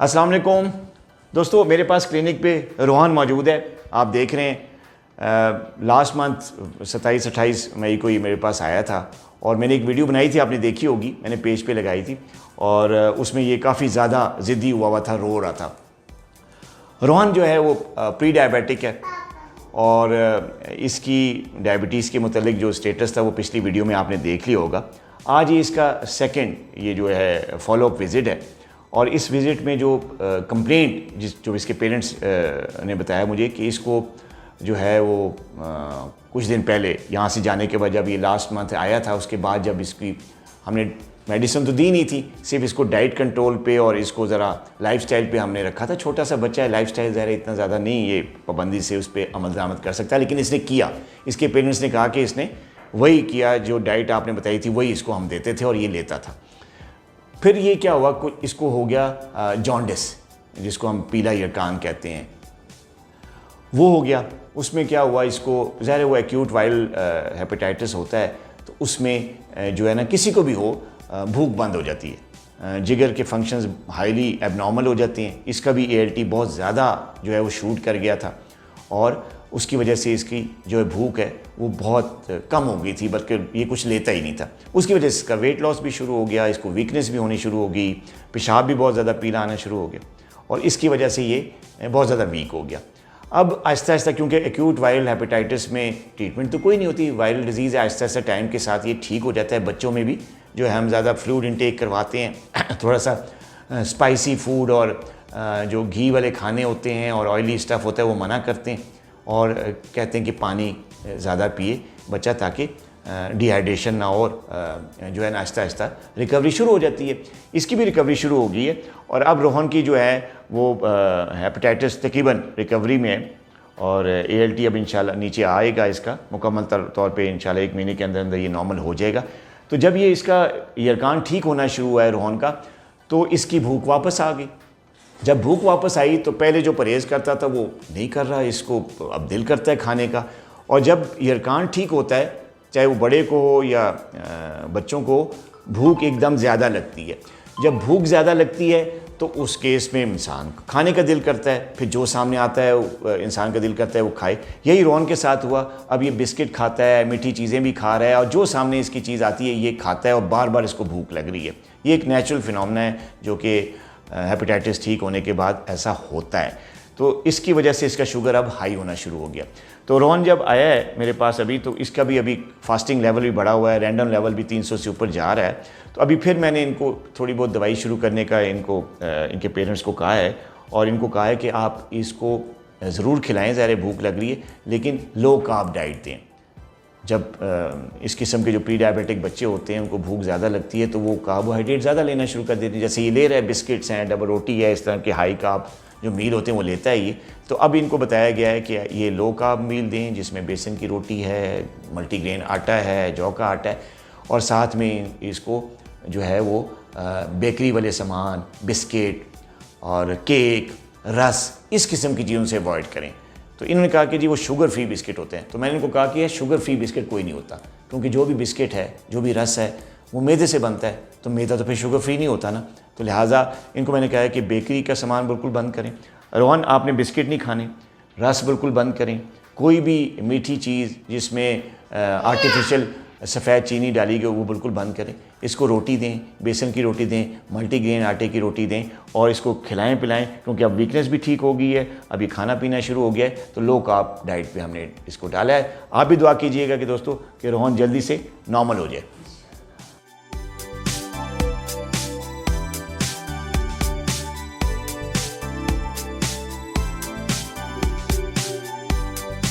अस्सलाम वालेकुम दोस्तों, मेरे पास क्लिनिक पे रोहन मौजूद है। आप देख रहे हैं लास्ट मंथ 27-28 मई को ये मेरे पास आया था और मैंने एक वीडियो बनाई थी, आपने देखी होगी, मैंने पेज पे लगाई थी और उसमें ये काफ़ी ज़्यादा ज़िद्दी हुआ था, रो रहा था। रोहन जो है वो प्री डायबिटिक है और इसकी डायबिटीज़ के मुतल्लिक जो स्टेटस था वो पिछली वीडियो में आपने देख लिया होगा। आज ये इसका सेकंड ये जो है फॉलोअप विज़िट है और इस विज़िट में जो कंप्लेंट जो इसके पेरेंट्स ने बताया मुझे कि इसको जो है वो कुछ दिन पहले यहाँ से जाने के बाद, जब ये लास्ट मंथ आया था, उसके बाद जब इसकी हमने मेडिसिन तो दी नहीं थी, सिर्फ इसको डाइट कंट्रोल पे और इसको ज़रा लाइफस्टाइल पे हमने रखा था। छोटा सा बच्चा है, लाइफस्टाइल ज़रा इतना ज़्यादा नहीं ये पाबंदी से उस पर अमल दरामद कर सकता, लेकिन इसने किया। इसके पेरेंट्स ने कहा कि इसने वही किया, जो डाइट आपने बताई थी वही इसको हम देते थे और ये लेता था। फिर ये क्या हुआ, कुछ इसको हो गया जॉन्डिस, जिसको हम पीला यरकान कहते हैं, वो हो गया। उसमें क्या हुआ, इसको ज़ाहिर वो एक्यूट वायरल हेपेटाइटिस होता है, तो उसमें जो है ना, किसी को भी हो भूख बंद हो जाती है, जिगर के फंक्शंस हाईली एबनॉर्मल हो जाते हैं। इसका भी ALT बहुत ज़्यादा जो है वो शूट कर गया था और उसकी वजह से इसकी जो है भूख है वो बहुत कम हो गई थी, बल्कि ये कुछ लेता ही नहीं था। उसकी वजह से इसका वेट लॉस भी शुरू हो गया, इसको वीकनेस भी होनी शुरू हो गई, पेशाब भी बहुत ज़्यादा पीला आना शुरू हो गया और इसकी वजह से ये बहुत ज़्यादा वीक हो गया। अब आहिस्ता आहिस्ता, क्योंकि एक्यूट वायरल हेपेटाइटिस में ट्रीटमेंट तो कोई नहीं होती, वायरल डिजीज़ है, आहिस्ता आहिस्ता टाइम के साथ ये ठीक हो जाता है। बच्चों में भी जो है हम ज़्यादा फ्लूइड इनटेक करवाते हैं, थोड़ा सा स्पाइसी फूड और जो घी वाले खाने होते हैं और ऑयली स्टफ़ होता है वो मना करते हैं और कहते हैं कि पानी ज़्यादा पिए बच्चा, ताकि डिहाइड्रेशन ना हो और जो है ना आहिस्ता आहिस्ता रिकवरी शुरू हो जाती है। इसकी भी रिकवरी शुरू हो गई है और अब रोहन की जो है वो हेपेटाइटिस तकरीबन रिकवरी में है और ALT अब इंशाल्लाह नीचे आएगा, इसका मुकम्मल तौर पे इंशाल्लाह 1 महीने के अंदर अंदर ये नॉर्मल हो जाएगा। तो जब ये इसका यरकान ठीक होना शुरू हुआ है रोहन का, तो इसकी भूख वापस आ गई। जब भूख वापस आई तो पहले जो परहेज़ करता था वो नहीं कर रहा, इसको अब दिल करता है खाने का। और जब यरकान ठीक होता है, चाहे वो बड़े को हो या बच्चों को, भूख एकदम ज़्यादा लगती है। जब भूख ज़्यादा लगती है तो उस केस में इंसान खाने का दिल करता है, फिर जो सामने आता है इंसान का दिल करता है वो खाए। यही रोहन के साथ हुआ। अब ये बिस्किट खाता है, मीठी चीज़ें भी खा रहा है और जो सामने इसकी चीज़ आती है ये खाता है और बार बार इसको भूख लग रही है। ये एक नेचुरल फिनोमेना है जो कि हेपेटाइटिस ठीक होने के बाद ऐसा होता है। तो इसकी वजह से इसका शुगर अब हाई होना शुरू हो गया। तो रोहन जब आया है मेरे पास अभी, तो इसका भी अभी फास्टिंग लेवल भी बढ़ा हुआ है, रैंडम लेवल भी 300 से ऊपर जा रहा है। तो अभी फिर मैंने इनको थोड़ी बहुत दवाई शुरू करने का इनके पेरेंट्स को कहा है और इनको कहा है कि आप इसको ज़रूर खिलाएं, ज़ाहिर भूख लग रही है, लेकिन लो कार्ब डाइट दें। जब इस किस्म के जो प्री डायबिटिक बच्चे होते हैं उनको भूख ज़्यादा लगती है तो वो कार्बोहाइड्रेट ज़्यादा लेना शुरू कर देते हैं। जैसे ये ले रहा है, बिस्किट्स हैं, डबल रोटी है, इस तरह के हाई कार्ब जो मील होते हैं वो लेता है ये। तो अब इनको बताया गया है कि ये लो कार्ब मील दें, जिसमें बेसन की रोटी है, मल्टीग्रेन आटा है, जौ का आटा है और साथ में इसको जो है वो बेकरी वाले सामान, बिस्किट और केक, रस, इस किस्म की चीज़ों से अवॉइड करें। तो इन्होंने कहा कि जी वो शुगर फ्री बिस्किट होते हैं। तो मैंने इनको कहा कि ये शुगर फ्री बिस्किट कोई नहीं होता, क्योंकि जो भी बिस्किट है, जो भी रस है, वो मैदे से बनता है, तो मैदा तो फिर शुगर फ्री नहीं होता ना। तो लिहाजा इनको मैंने कहा है कि बेकरी का सामान बिल्कुल बंद करें। रोहन आपने बिस्किट नहीं खाने, रस बिल्कुल बंद करें, कोई भी मीठी चीज़ जिसमें आर्टिफिशियल सफ़ेद चीनी डाली गई वो बिल्कुल बंद करें। इसको रोटी दें, बेसन की रोटी दें, मल्टीग्रेन आटे की रोटी दें और इसको खिलाएं पिलाएं, क्योंकि अब वीकनेस भी ठीक हो गई है, अभी खाना पीना शुरू हो गया है। तो लो कार्ब डाइट पे हमने इसको डाला है। आप भी दुआ कीजिएगा कि दोस्तों कि रोहन जल्दी से नॉर्मल हो जाए।